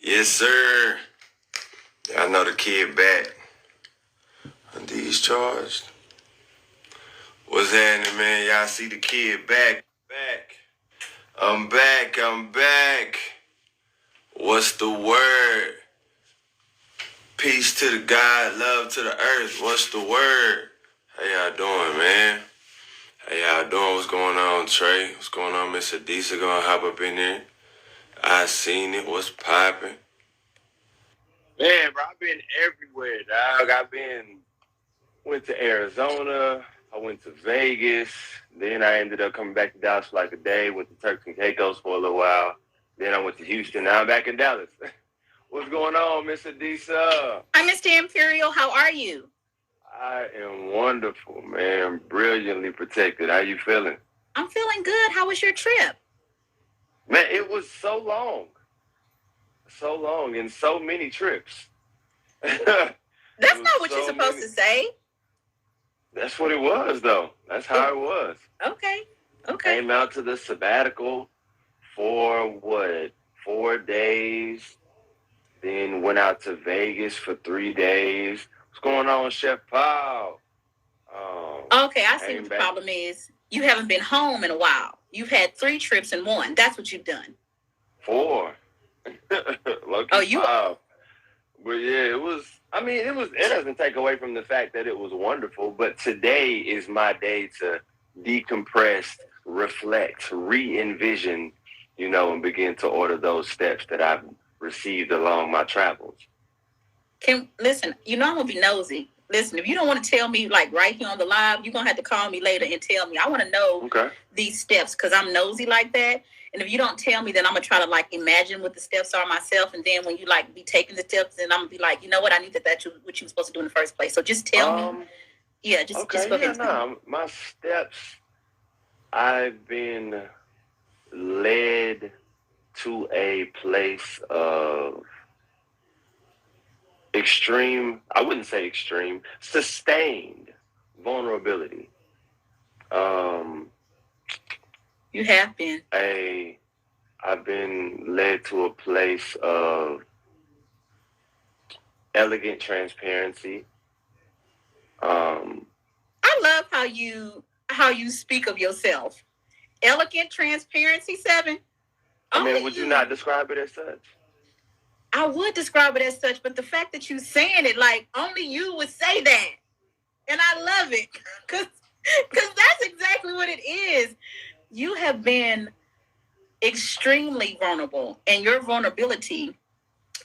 Yes, sir. I know the kid back. These charged. What's happening, man? Y'all see the kid back. I'm back. What's the word? Peace to the God, love to the earth. What's the word? How y'all doing, man? How y'all doing? What's going on, Trey? What's going on, Miss Adisa? Gonna hop up in there. I seen it. What's popping? Man, bro, I've been everywhere, dog. Went to Arizona. I went to Vegas. Then I ended up coming back to Dallas for like a day. Went to Turks and Caicos for a little while. Then I went to Houston. Now I'm back in Dallas. What's going on, Miss Adisa? Hi, Mr. Imperial. How are you? I am wonderful, man. Brilliantly protected. How you feeling? I'm feeling good. How was your trip? Man, it was so long and so many trips. That's not what you're supposed to say. That's what it was, though. That's how it was. Okay. Came out to the sabbatical for 4 days. Then went out to Vegas for 3 days. What's going on, Chef Paul? Okay, I see what the problem is. You haven't been home in a while. You've had 3 trips in one. That's what you've done. 4. You 5. But yeah, it doesn't take away from the fact that it was wonderful, but today is my day to decompress, reflect, re-envision, and begin to order those steps that I've received along my travels. Listen, I'm going to be nosy. Listen, if you don't want to tell me like right here on the live, you're going to have to call me later and tell me. I want to know these steps because I'm nosy like that. And if you don't tell me, then I'm going to try to like imagine what the steps are myself. And then when you like be taking the steps, then I'm going to be like, you know what? I knew that's what you were supposed to do in the first place. So just tell me. Yeah, just go ahead. My steps, I've been led to a place of I wouldn't say extreme, sustained vulnerability. You have been. I've been led to a place of elegant transparency. I love how you speak of yourself. Elegant transparency, 7. Would you not describe it as such? I would describe it as such, but the fact that you saying it like only you would say that, and I love it because that's exactly what it is. You have been extremely vulnerable, and your vulnerability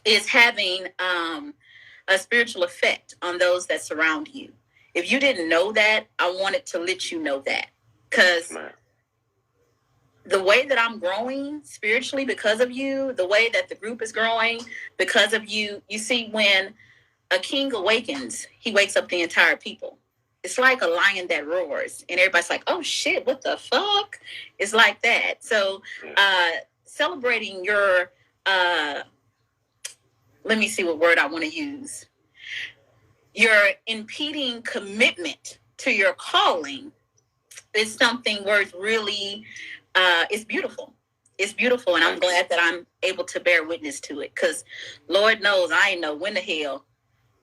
is having a spiritual effect on those that surround you. If you didn't know that, I wanted to let you know that because the way that I'm growing spiritually because of you, the way that the group is growing because of you, you see, when a king awakens, he wakes up the entire people. It's like a lion that roars, and everybody's like, oh, shit, what the fuck? It's like that. So celebrating your, let me see what word I want to use, your impeding commitment to your calling is something worth really... it's beautiful. It's beautiful, and I'm glad that I'm able to bear witness to it. Because Lord knows I ain't know when the hell.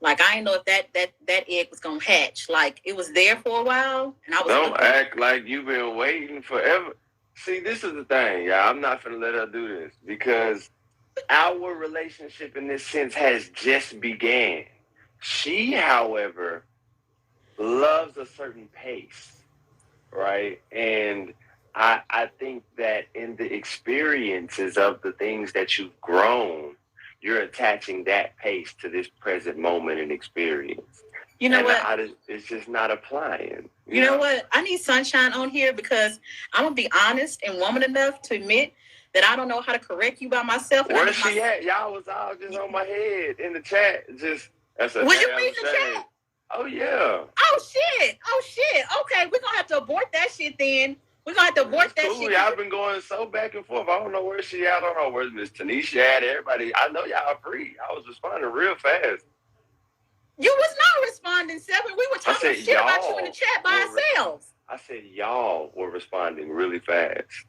Like I ain't know if that egg was gonna hatch. Like it was there for a while, and I was. Don't act like you've been waiting forever. See, this is the thing, y'all. I'm not gonna let her do this because our relationship in this sense has just began. She, however, loves a certain pace, right? And I think that in the experiences of the things that you've grown, you're attaching that pace to this present moment and experience. You know what? It's just not applying. You know what? I need Sunshine on here because I'm going to be honest and woman enough to admit that I don't know how to correct you by myself. Where's she at? Y'all was all just on my head in the chat. Would you read the chat? Oh, yeah. Oh, shit. Okay, we're going to have to abort that shit then. We're going to have to abort that shit. Y'all been going so back and forth. I don't know where she at. I don't know where's Miss Tanisha at. Everybody, I know y'all free. I was responding real fast. You was not responding, 7. We were talking shit about you in the chat by ourselves. I said y'all were responding really fast.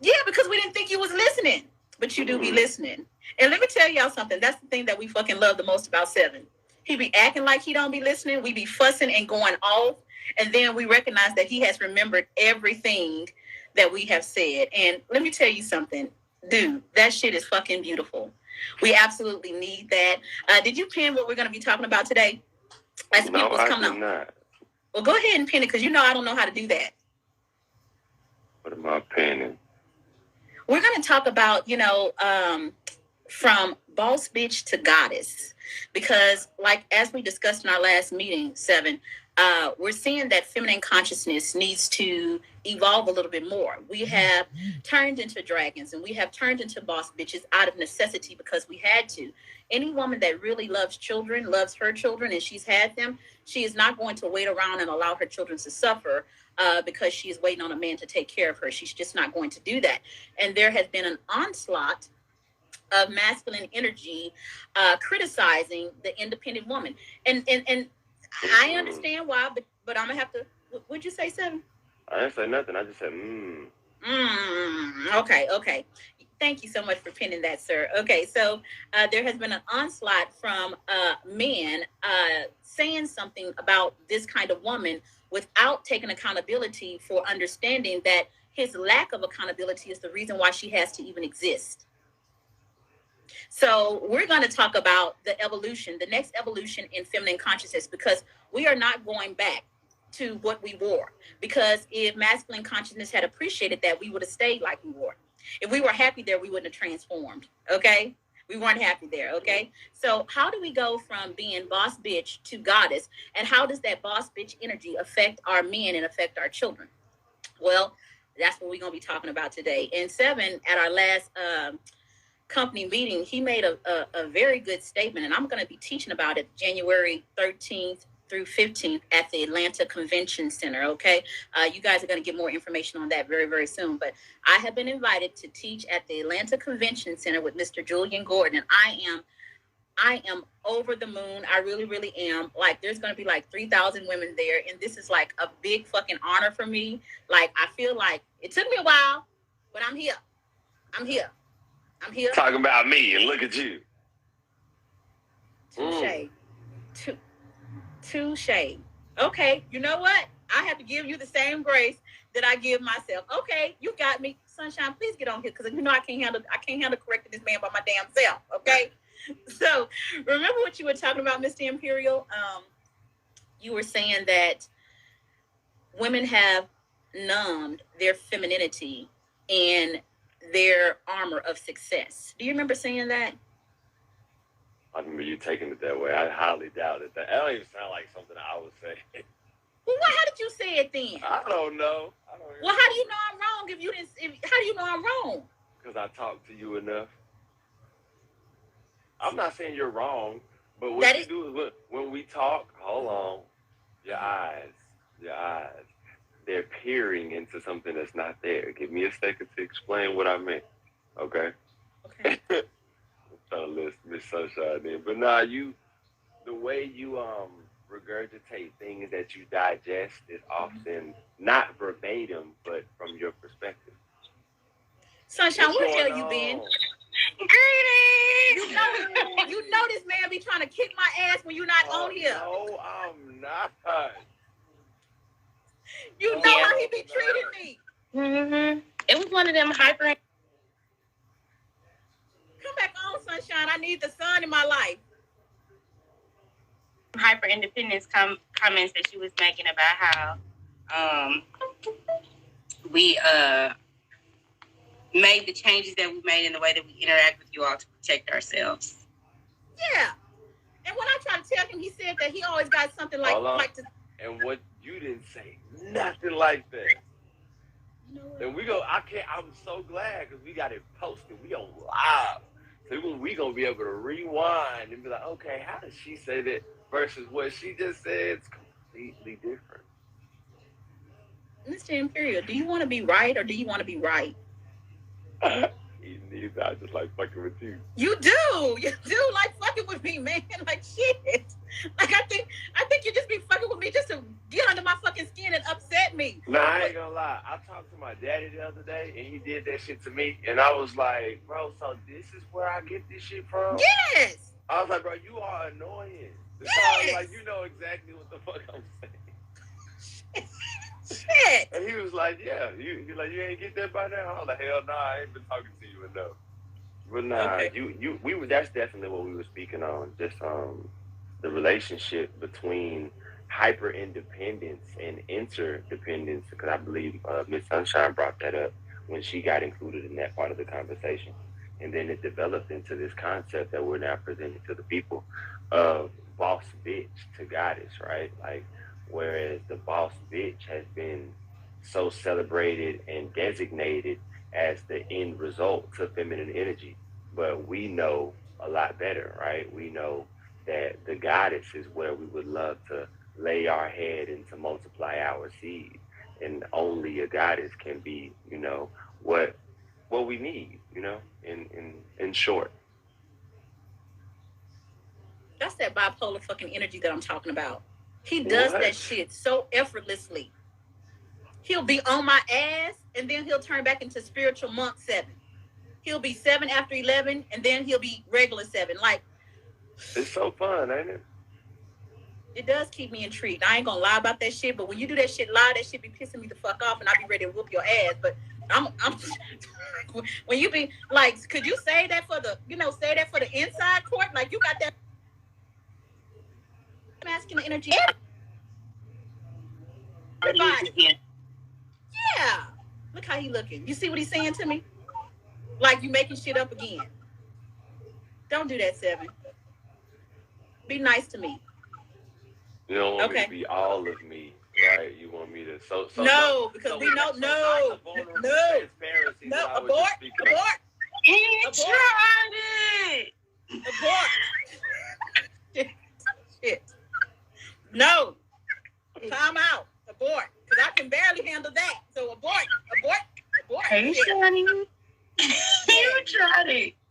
Yeah, because we didn't think you was listening. but you do be listening. And let me tell y'all something. That's the thing that we fucking love the most about Seven. He be acting like he don't be listening. We be fussing and going off. And then we recognize that he has remembered everything that we have said. And let me tell you something. Dude, that shit is fucking beautiful. We absolutely need that. Did you pin what we're going to be talking about today? As no, people's I did not. Well, go ahead and pin it because you know I don't know how to do that. What am I pinning? We're going to talk about, from boss bitch to goddess. Because, like, as we discussed in our last meeting, Seven, we're seeing that feminine consciousness needs to evolve a little bit more. We have turned into dragons and we have turned into boss bitches out of necessity because we had to. Any woman that really loves children, loves her children, and she's had them, she is not going to wait around and allow her children to suffer because she is waiting on a man to take care of her. She's just not going to do that. And there has been an onslaught of masculine energy criticizing the independent woman. And I understand why, but I'm going to have to, what'd you say, Seven? I didn't say nothing. I just said, Okay. Thank you so much for pinning that, sir. Okay, so there has been an onslaught from men saying something about this kind of woman without taking accountability for understanding that his lack of accountability is the reason why she has to even exist. So we're going to talk about the evolution, the next evolution in feminine consciousness, because we are not going back to what we wore. Because if masculine consciousness had appreciated that, we would have stayed like we were. If we were happy there, we wouldn't have transformed. Okay? We weren't happy there. Okay? So how do we go from being boss bitch to goddess? And how does that boss bitch energy affect our men and affect our children? Well, that's what we're going to be talking about today. And Seven, at our last company meeting, he made a very good statement, and I'm going to be teaching about it January 13th through 15th at the Atlanta Convention Center. Okay, you guys are going to get more information on that very, very soon. But I have been invited to teach at the Atlanta Convention Center with Mr. Julian Gordon, and I am over the moon. I really, really am. Like, there's going to be like 3,000 women there, and this is like a big fucking honor for me. Like, I feel like it took me a while, but I'm here. I'm here. Talking about me, and look at you. Touche. Okay, you know what? I have to give you the same grace that I give myself. Okay, you got me. Sunshine, please get on here because you know I can't handle correcting this man by my damn self. Okay? So remember what you were talking about, Mr. Imperial? You were saying that women have numbed their femininity and their armor of success. Do you remember saying that? I remember you taking it that way. I highly doubt it. That don't even sound like something I would say. Well, how did you say it then? I don't know. Well, how do you know I'm wrong if you didn't? How do you know I'm wrong? Because I talked to you enough. I'm not saying you're wrong, but what you do is when we talk, hold on, your eyes, they're peering into something that's not there. Give me a second to explain what I meant, okay? Okay. I'm trying to list Miss Sunshine in. But nah, the way you regurgitate things that you digest is often not verbatim, but from your perspective. Sunshine, where the hell you been? Greetings! You know this man be trying to kick my ass when you're not on here. No, I'm not. You know how he be treating me. Mm-hmm. It was one of them hyper. Come back on, Sunshine. I need the sun in my life. Hyper independence comments that she was making about how we made the changes that we made in the way that we interact with you all to protect ourselves. Yeah. And when I tried to tell him, he said that he always got something like to. And what you didn't say, nothing like that. You know what? And I'm so glad because we got it posted. We on live. So we gonna be able to rewind and be like, okay, how did she say that versus what she just said? It's completely different. Mr. Imperial, do you want to be right or do you want to be right? I just like fucking with you. You do like fucking with me, man. Like shit. Like I think you just be fucking with me just to get under my fucking skin and upset me. me. Nah, I ain't gonna lie. I talked to my daddy the other day, and he did that shit to me, and I was like, bro, so this is where I get this shit from? Yes. I was like, bro, you are annoying. Yes. I was like, you know exactly what the fuck I'm saying. Shit. And he was like, yeah, you ain't get that by now? I was like, hell nah, I ain't been talking to you enough. But nah, okay. That's definitely what we were speaking on. Just the relationship between hyper independence and interdependence, because I believe Miss Sunshine brought that up when she got included in that part of the conversation. And then it developed into this concept that we're now presenting to the people of boss bitch to goddess, right? Like, whereas the boss bitch has been so celebrated and designated as the end result to feminine energy. But we know a lot better, right? We know that the goddess is where we would love to lay our head and to multiply our seed. And only a goddess can be, what we need, in short. That's that bipolar fucking energy that I'm talking about. He does that shit so effortlessly. He'll be on my ass, and then he'll turn back into spiritual monk 7. He'll be 7 after 11, and then he'll be regular 7. Like, it's so fun, ain't it? It does keep me intrigued. I ain't gonna lie about that shit, but when you do that shit live, that shit be pissing me the fuck off, and I be ready to whoop your ass. But I'm when you be like, could you say that for the, inside court? Like, you got that masculine energy. Everybody. Yeah. Look how he looking. You see what he's saying to me? Like, you making shit up again. Don't do that, 7. Be nice to me. You don't want me to be all of me, right? You want me to no, because we know no, abort. He tried it. Abort. Shit. No. Time out. Abort. Because I can barely handle that. So abort. Hey, Shani.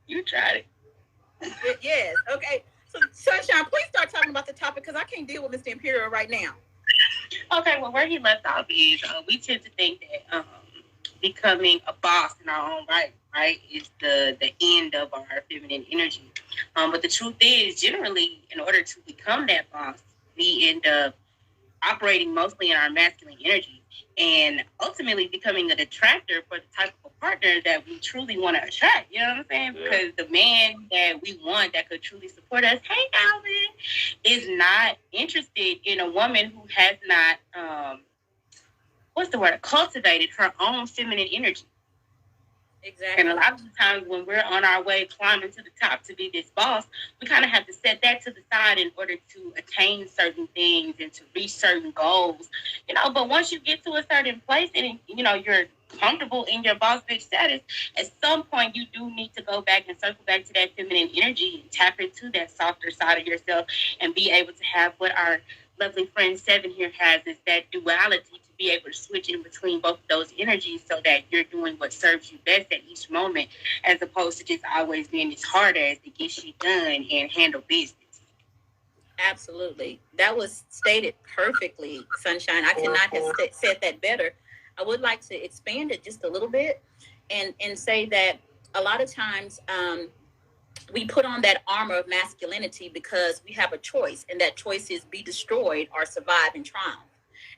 You tried it. Yes. Okay. So, Sunshine, please start talking about the topic, because I can't deal with Mr. Imperial right now. Okay, well, where he left off is we tend to think that becoming a boss in our own right, is the end of our feminine energy. But the truth is, generally, in order to become that boss, we end up operating mostly in our masculine energy and ultimately becoming a detractor for the type of partner that we truly want to attract. You know what I'm saying? Yeah. Because the man that we want that could truly support us, hey, Alvin, is not interested in a woman who has not, cultivated her own feminine energy. Exactly. And a lot of the times when we're on our way climbing to the top to be this boss, we kind of have to set that to the side in order to attain certain things and to reach certain goals. But once you get to a certain place and, you're comfortable in your boss bitch status, at some point you do need to go back and circle back to that feminine energy and tap into that softer side of yourself and be able to have what our lovely friend 7 here has, is that duality, to be able to switch in between both of those energies so that you're doing what serves you best at each moment, as opposed to just always being this hard ass to get shit done and handle business. Absolutely. That was stated perfectly, Sunshine. I cannot have said that better. I would like to expand it just a little bit and say that a lot of times we put on that armor of masculinity because we have a choice, and that choice is be destroyed or survive and triumph.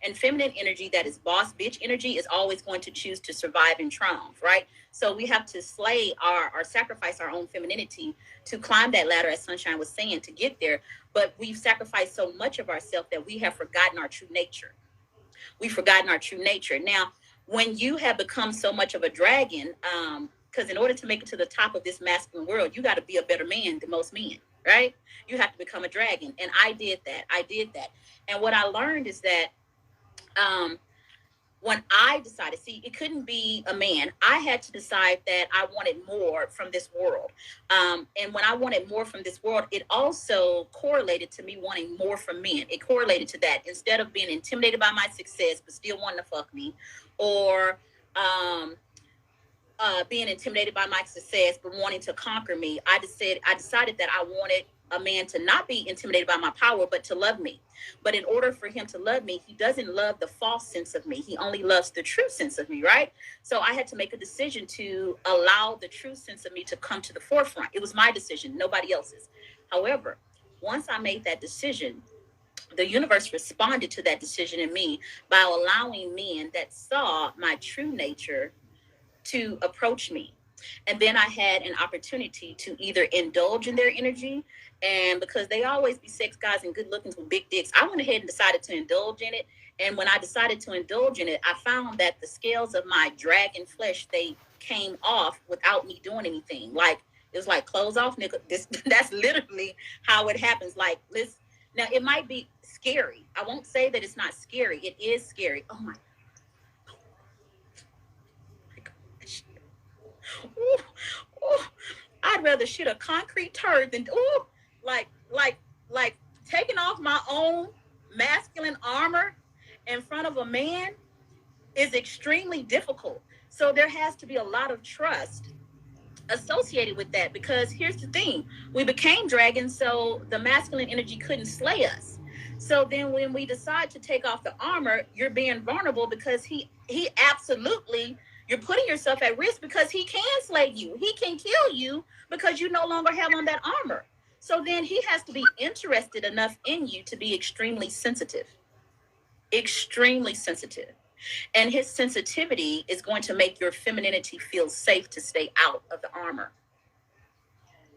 And feminine energy, that is boss bitch energy, is always going to choose to survive and triumph, right? So we have to slay or sacrifice our own femininity to climb that ladder, as Sunshine was saying, to get there. But we've sacrificed so much of ourselves that we have forgotten our true nature. We've forgotten our true nature. Now, when you have become so much of a dragon, because in order to make it to the top of this masculine world, you got to be a better man than most men, right? You have to become a dragon. And I did that. And what I learned is that when I decided, it couldn't be a man. I had to decide that I wanted more from this world. And when I wanted more from this world, it also correlated to me wanting more from men. It correlated to that. Instead of being intimidated by my success, but still wanting to fuck me, or being intimidated by my success, but wanting to conquer me, I decided that I wanted a man to not be intimidated by my power, but to love me. But in order for him to love me, he doesn't love the false sense of me. He only loves the true sense of me, right? So I had to make a decision to allow the true sense of me to come to the forefront. It was my decision, nobody else's. However, once I made that decision, the universe responded to that decision in me by allowing men that saw my true nature to approach me. And then I had an opportunity to either indulge in their energy, and because they always be sex guys and good looking with big dicks, I went ahead and decided to indulge in it. And when I decided to indulge in it, I found that the scales of my dragon flesh, they came off without me doing anything. Like, it was like, clothes off, nigga. That's literally how it happens. Like, let's, now it might be scary. I won't say that it's not scary. It is scary. Oh my gosh. Ooh, ooh. I'd rather shit a concrete turd than like taking off my own masculine armor in front of a man is extremely difficult. So there has to be a lot of trust associated with that, because here's the thing: we became dragons, so the masculine energy couldn't slay us. So then when we decide to take off the armor, you're being vulnerable, because he absolutely, you're putting yourself at risk, because he can slay you, he can kill you, because you no longer have on that armor. So then he has to be interested enough in you to be extremely sensitive. And his sensitivity is going to make your femininity feel safe to stay out of the armor.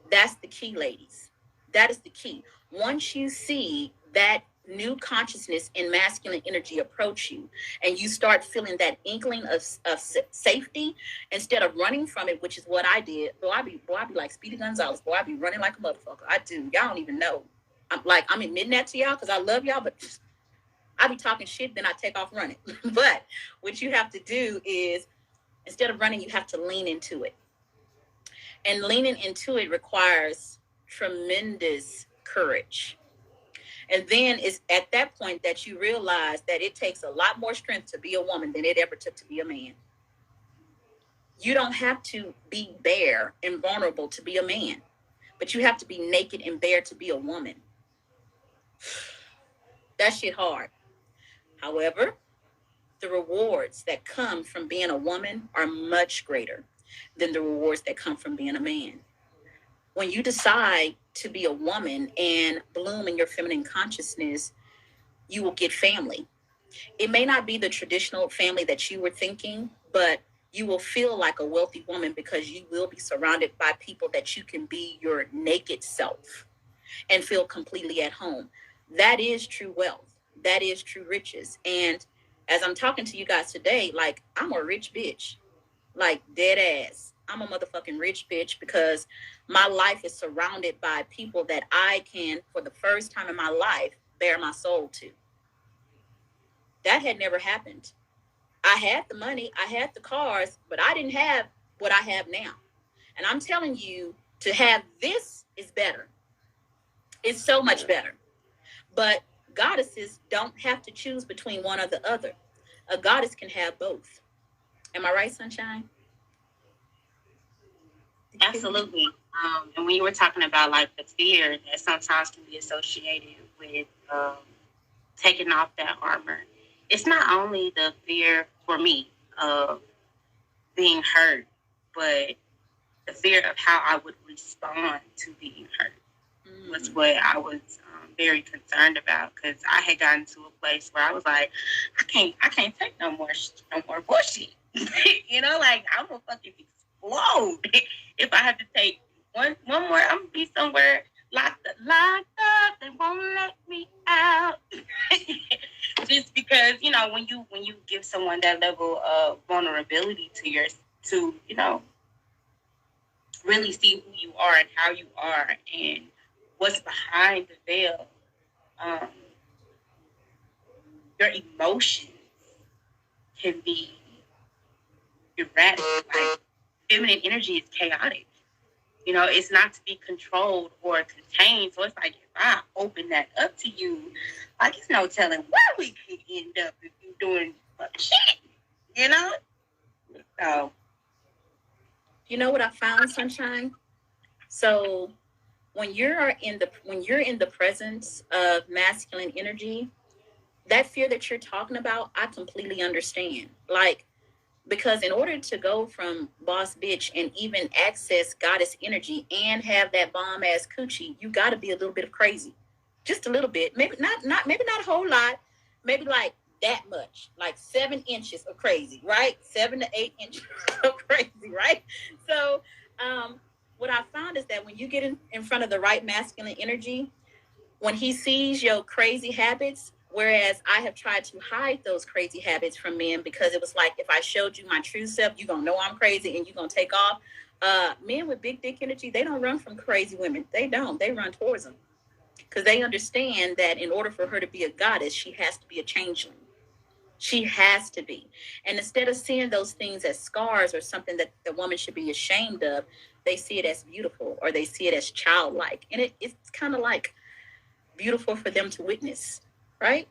That's the key, ladies. That is the key. Once you see that new consciousness in masculine energy approach you, and you start feeling that inkling of safety, instead of running from it, which is what I did. Boy, I be like Speedy Gonzalez. Boy, I be running like a motherfucker. I do. Y'all don't even know. I'm admitting that to y'all because I love y'all, but I be talking shit, then I take off running. But what you have to do is, instead of running, you have to lean into it. And leaning into it requires tremendous courage. And then it's at that point that you realize that it takes a lot more strength to be a woman than it ever took to be a man. You don't have to be bare and vulnerable to be a man, but you have to be naked and bare to be a woman. That shit hard. However, the rewards that come from being a woman are much greater than the rewards that come from being a man. When you decide to be a woman and bloom in your feminine consciousness, you will get family. It may not be the traditional family that you were thinking, but you will feel like a wealthy woman, because you will be surrounded by people that you can be your naked self and feel completely at home. That is true wealth. That is true riches. And as I'm talking to you guys today, like, I'm a rich bitch, like dead ass. I'm a motherfucking rich bitch, because my life is surrounded by people that I can, for the first time in my life, bare my soul to. That had never happened. I had the money, I had the cars, but I didn't have what I have now. And I'm telling you, to have this is better. It's so much better. But goddesses don't have to choose between one or the other. A goddess can have both. Am I right, Sunshine? Absolutely. And when you were talking about like the fear that sometimes can be associated with taking off that armor, it's not only the fear for me of being hurt, but the fear of how I would respond to being hurt was what I was very concerned about, because I had gotten to a place where I was like, I can't take no more bullshit. You know, like, I'm gonna fucking explode if I have to take one more. I'm gonna be somewhere locked up. They won't let me out. Just because, you know, when you give someone that level of vulnerability to you know, really see who you are and how you are and what's behind the veil, your emotions can be erratic. Like, feminine energy is chaotic. You know, it's not to be controlled or contained. So it's like, if I open that up to you, like, it's no telling where we could end up if you're doing shit, you know? So, you know what I found, Sunshine? So when you're in the presence of masculine energy, that fear that you're talking about, I completely understand. Like, because in order to go from boss bitch and even access goddess energy and have that bomb ass coochie, you got to be a little bit of crazy, just a little bit. Maybe not maybe not a whole lot. Maybe like that much, like 7 inches of crazy, right? 7 to 8 inches of crazy, right? So, what I found is that when you get in front of the right masculine energy, when he sees your crazy habits, whereas I have tried to hide those crazy habits from men because it was like, if I showed you my true self, you're going to know I'm crazy and you're going to take off. Men with big dick energy, they don't run from crazy women. They don't. They run towards them because they understand that in order for her to be a goddess, she has to be a changeling. She has to be. And instead of seeing those things as scars or something that the woman should be ashamed of, they see it as beautiful or they see it as childlike. And it's kind of like beautiful for them to witness, right?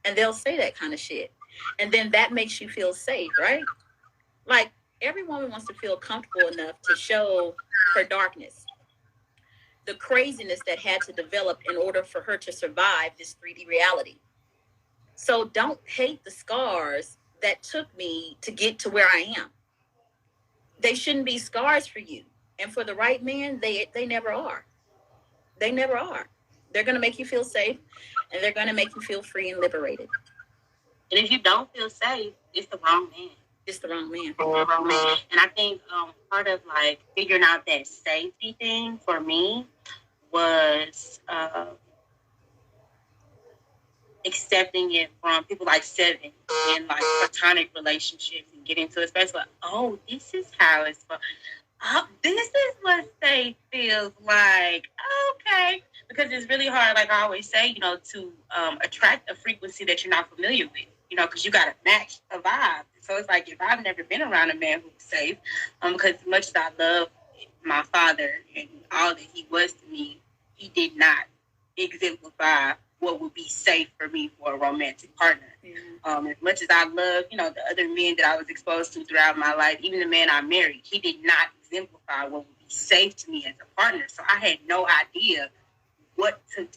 And they'll say that kind of shit. And then that makes you feel safe, right? Like every woman wants to feel comfortable enough to show her darkness, the craziness that had to develop in order for her to survive this 3D reality. So don't hate the scars that took me to get to where I am. They shouldn't be scars for you. And for the right man, they never are. They never are. They're going to make you feel safe and they're going to make you feel free and liberated. And if you don't feel safe, it's the wrong man. It's the wrong man. It's the wrong man. And I think part of like figuring out that safety thing for me was accepting it from people like Seven and like platonic relationships and getting to a space like, oh, this is how it's fun. Oh, this is what safe feels like. Okay. Because it's really hard, like I always say, to attract a frequency that you're not familiar with, because you got to match a vibe. So it's like if I've never been around a man who's safe, because as much as I love my father and all that he was to me, he did not exemplify what would be safe for me for a romantic partner. Mm-hmm. As much as I love, the other men that I was exposed to throughout my life, even the man I married, he did not exemplify what would be safe to me as a partner. So I had no idea what to,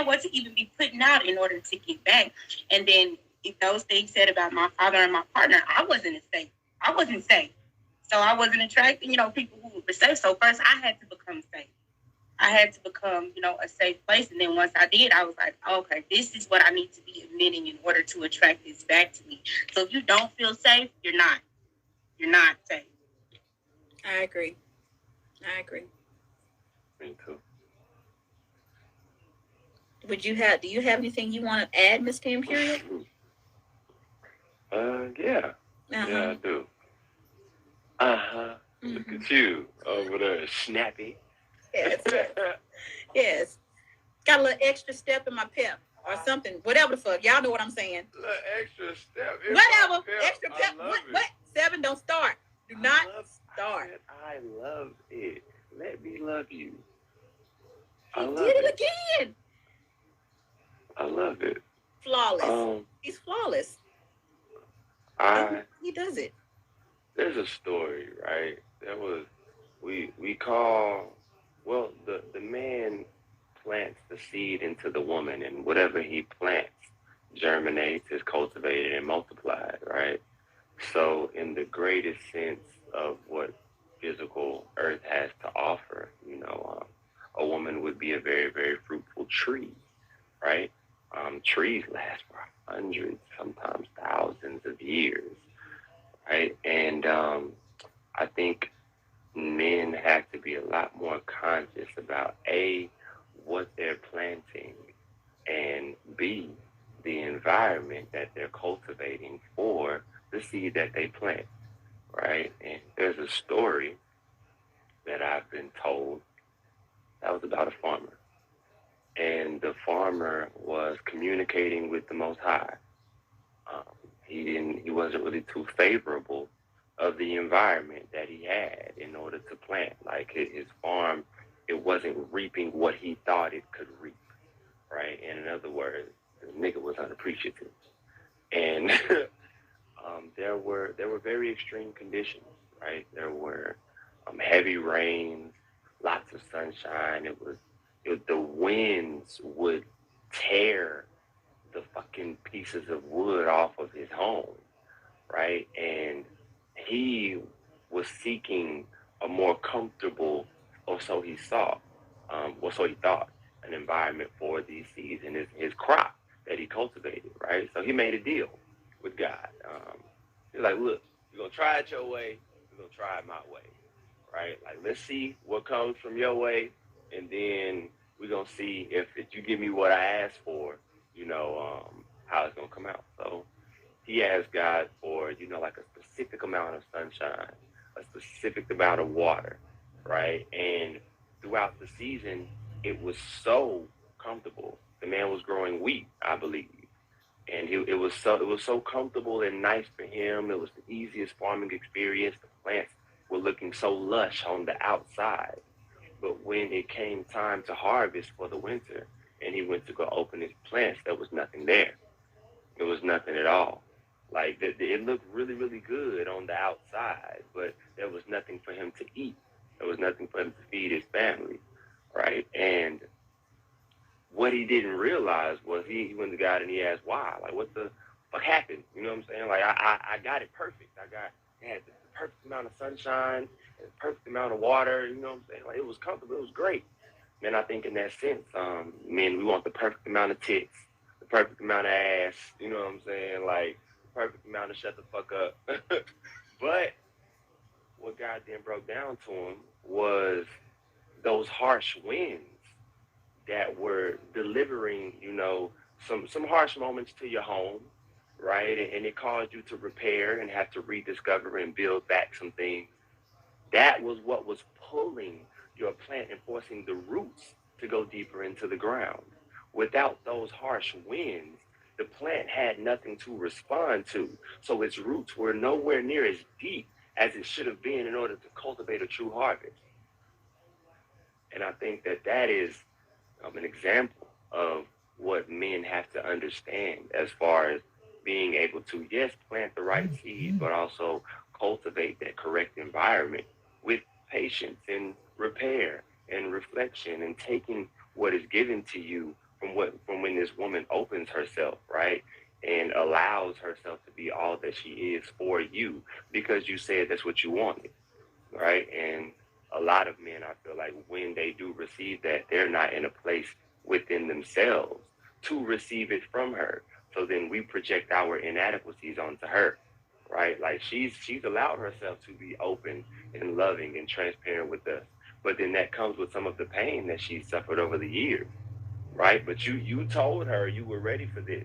what to even be putting out in order to get back. And then if those things said about my father and my partner, I wasn't safe. So I wasn't attracting, people who were safe. So first I had to become safe. I had to become, a safe place. And then once I did, I was like, okay, this is what I need to be admitting in order to attract this back to me. So if you don't feel safe, you're not safe. I agree. Me too. Do you have anything you want to add, Mr. Imperial? Yeah. Yeah, I do. Mm-hmm. Look at you over there, snappy. Yes. Yes. Got a little extra step in my pep or something. Whatever the fuck. Y'all know what I'm saying. A little extra step in whatever. My pep. Extra pep. What? Seven, don't start. Do not start. I love it. Let me love you. He did it again. I love it. Flawless. He's flawless. He does it. There's a story, right? We call, well, the man plants the seed into the woman, and whatever he plants germinates, is cultivated, and multiplied, right? So in the greatest sense of what physical earth has to offer, a woman would be a very, very fruitful tree, right? Trees last for hundreds, sometimes thousands of years, right? And I think men have to be a lot more conscious about A, what they're planting, and B, the environment that they're cultivating for the seed that they plant, right? And there's a story that I've been told that was about a farmer. And the farmer was communicating with the Most High. He wasn't really too favorable of the environment that he had in order to plant. Like his farm, it wasn't reaping what he thought it could reap, right? And in other words, the nigga was unappreciative. And there were very extreme conditions, right? There were heavy rains, lots of sunshine. The winds would tear the fucking pieces of wood off of his home, right? And he was seeking a more comfortable, or so he saw, or so he thought, an environment for these seeds and his crop that he cultivated, right? So he made a deal with God. He's like, look, you're going to try it your way, we're going to try it my way, right? Like, let's see what comes from your way, and then we're going to see if you give me what I asked for, how it's going to come out. So he asked God for, like a specific amount of sunshine, a specific amount of water, right? And throughout the season, it was so comfortable. The man was growing wheat, I believe. And it was so comfortable and nice for him. It was the easiest farming experience. The plants were looking so lush on the outside. But when it came time to harvest for the winter, and he went to go open his plants, there was nothing there. It was nothing at all. Like, it looked really, really good on the outside, but there was nothing for him to eat. There was nothing for him to feed his family, right? And what he didn't realize was he went to God and he asked why. Like, what the fuck happened? You know what I'm saying? Like, I got it perfect. I had the perfect amount of sunshine and the perfect amount of water. You know what I'm saying? Like, it was comfortable. It was great. And I think in that sense, men, we want the perfect amount of tits, the perfect amount of ass. You know what I'm saying? Like, the perfect amount of shut the fuck up. But what God then broke down to him was those harsh winds that were delivering, some harsh moments to your home, right? And it caused you to repair and have to rediscover and build back some things. That was what was pulling your plant and forcing the roots to go deeper into the ground. Without those harsh winds, the plant had nothing to respond to. So its roots were nowhere near as deep as it should have been in order to cultivate a true harvest. And I think that is an example of what men have to understand as far as being able to, yes, plant the right seed, but also cultivate that correct environment with patience and repair and reflection and taking what is given to you from when this woman opens herself, right? And allows herself to be all that she is for you because you said that's what you wanted, right? And a lot of men, I feel like when they do receive that, they're not in a place within themselves to receive it from her. So then we project our inadequacies onto her, right? Like she's allowed herself to be open and loving and transparent with us. But then that comes with some of the pain that she suffered over the years, right? But you told her you were ready for this.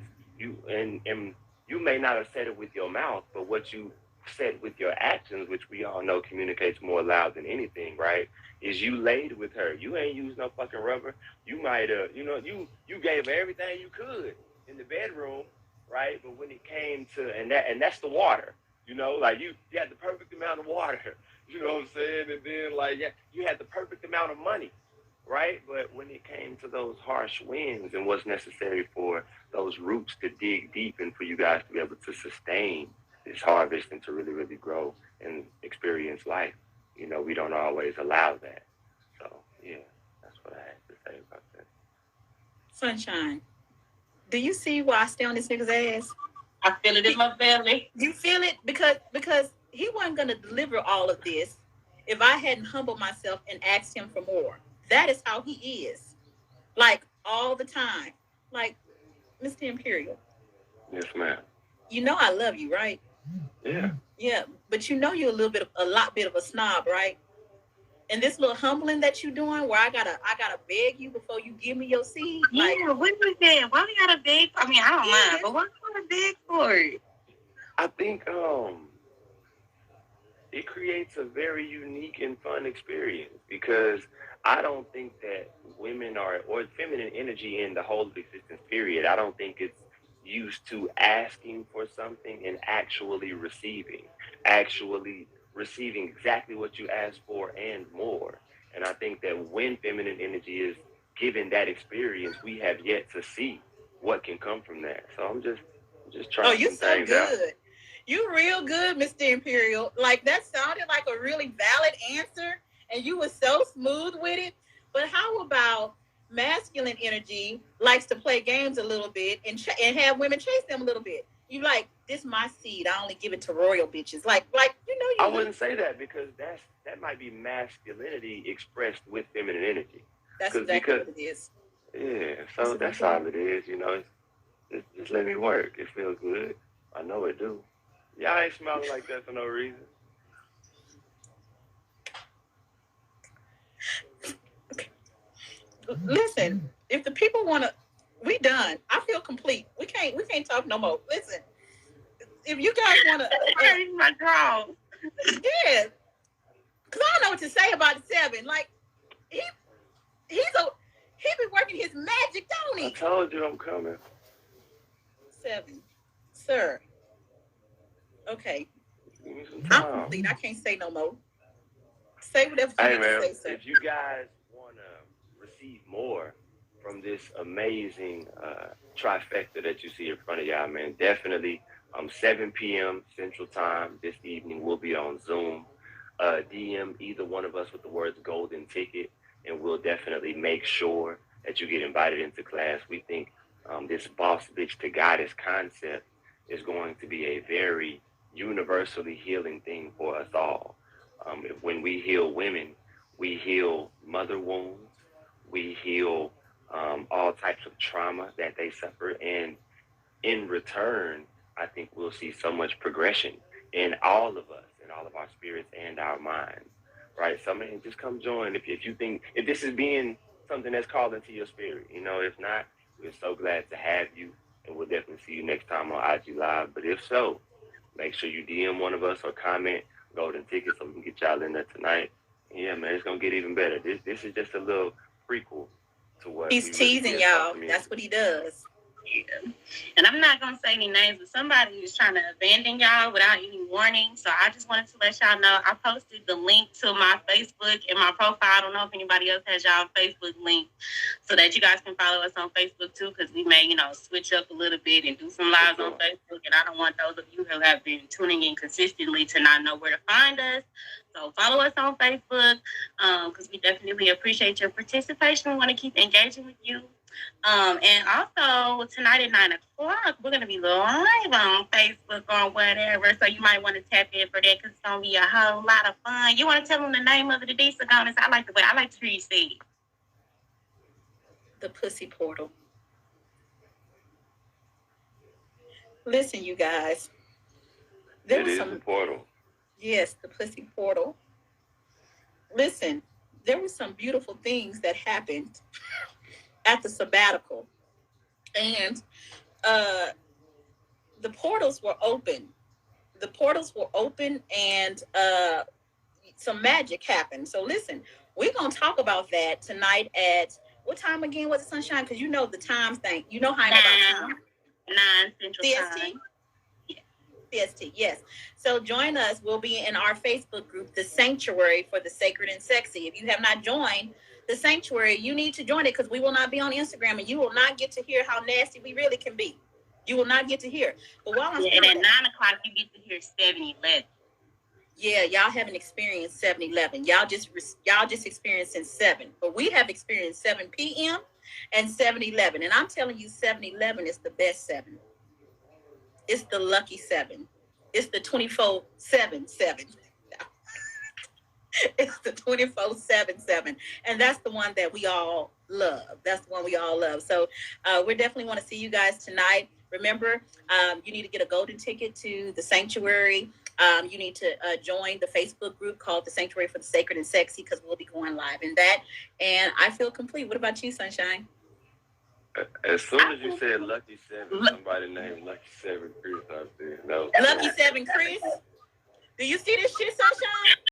And you may not have said it with your mouth, but what you said with your actions, which we all know communicates more loud than anything, right? Is you laid with her. You ain't used no fucking rubber. You might have, you gave her everything you could in the bedroom, right? But when it came to and that's the water, like you had the perfect amount of water, you know what I'm saying? And then like you had the perfect amount of money, right? But when it came to those harsh winds and what's necessary for those roots to dig deep and for you guys to be able to sustain this harvest and to really, really grow and experience life, we don't always allow that. So, yeah, that's what I had to say about that. Sunshine, do you see why I stay on this nigga's ass? I feel it in my belly. You feel it? Because he wasn't going to deliver all of this if I hadn't humbled myself and asked him for more. That is how he is. Like, all the time. Like, Mr. Imperial. Yes, ma'am. You know I love you, right? Yeah. Yeah, but you're a lot bit of a snob, right? And this little humbling that you're doing, where I gotta beg you before you give me your seed. Like, yeah, what is that? Why we gotta beg? I mean, I don't mind, but why we gotta beg for it? I think it creates a very unique and fun experience because I don't think that women or feminine energy in the whole of existence period, I don't think it's used to asking for something and actually receiving exactly what you asked for and more. And I think that when feminine energy is given that experience, we have yet to see what can come from that. So I'm just trying some things out. You real good, Mr. Imperial. Like, that sounded like a really valid answer. and you were so smooth with it. But how about masculine energy likes to play games a little bit and have women chase them a little bit? You like, this my seed. I only give it to royal bitches. Like I wouldn't say that because that might be masculinity expressed with feminine energy. That's exactly what it is. Yeah, so that's all it is. Just let me work. It feels good. I know it do. Y'all ain't smiling like that for no reason. Listen, if the people want to, we done. I feel complete. We can't talk no more. Listen, if you guys want to, my draw. Yeah, because I don't know what to say about the 7. Like he be working his magic, don't he? I told you I'm coming. 7, sir. Okay, Give me some I'm time. complete. I can't say no more. Say whatever you need to say, sir. If you guys want to receive more from this amazing trifecta that you see in front of y'all, man, definitely 7 p.m. Central Time this evening. We'll be on Zoom. DM either one of us with the words golden ticket, and we'll definitely make sure that you get invited into class. We think this boss bitch to goddess concept is going to be a very universally healing thing for us all. When we heal women, we heal mother wounds, we heal all types of trauma that they suffer, and in return, I think we'll see so much progression in all of us, in all of our spirits and our minds, right? So, man, just come join if you think, if this is being something that's called into your spirit. If not, we're so glad to have you, and we'll definitely see you next time on IG Live. But if so, make sure you DM one of us or comment golden ticket so we can get y'all in there tonight. Yeah, man, it's going to get even better. This is just a little prequel to what he's teasing y'all. That's what he does. Yeah. And I'm not going to say any names, but somebody is trying to abandon y'all without any warning. So I just wanted to let y'all know I posted the link to my Facebook in my profile. I don't know if anybody else has y'all Facebook link so that you guys can follow us on Facebook too, because we may, switch up a little bit and do some lives on Facebook. And I don't want those of you who have been tuning in consistently to not know where to find us. So follow us on Facebook because we definitely appreciate your participation. We want to keep engaging with you. And also tonight at 9:00, we're gonna be live on Facebook or whatever. So you might want to tap in for that because it's gonna be a whole lot of fun. You want to tell them the name of the Desagonis? I like to hear you say it. The Pussy Portal. Listen, you guys. It is a portal. Yes, the Pussy Portal. Listen, there were some beautiful things that happened at the sabbatical, and the portals were open. And some magic happened. So listen, we're gonna talk about that tonight at what time again? Was it, Sunshine? Because the times thing. You know how I know about time. 9 Central CST? Time. CST, yes. So join us. We'll be in our Facebook group, The Sanctuary for the Sacred and Sexy. If you have not joined The Sanctuary, you need to join it because we will not be on Instagram and you will not get to hear how nasty we really can be. You will not get to hear. But while I'm and at 9:00, you get to hear 7-11. Yeah, y'all haven't experienced 7-11. Y'all just experienced 7. But we have experienced 7 p.m. and 7-11. And I'm telling you, 7-11 is the best 7. It's the lucky 7. It's the 24/7/7. It's the 24/7/7. And that's the one that we all love. So we definitely want to see you guys tonight. Remember, you need to get a golden ticket to the Sanctuary. You need to join the Facebook group called The Sanctuary for the Sacred and Sexy because we'll be going live in that. And I feel complete. What about you, Sunshine? As soon as you said Lucky 7, somebody named Lucky 7 Chris out there. No. Lucky 7 Chris? Do you see this shit, Sunshine?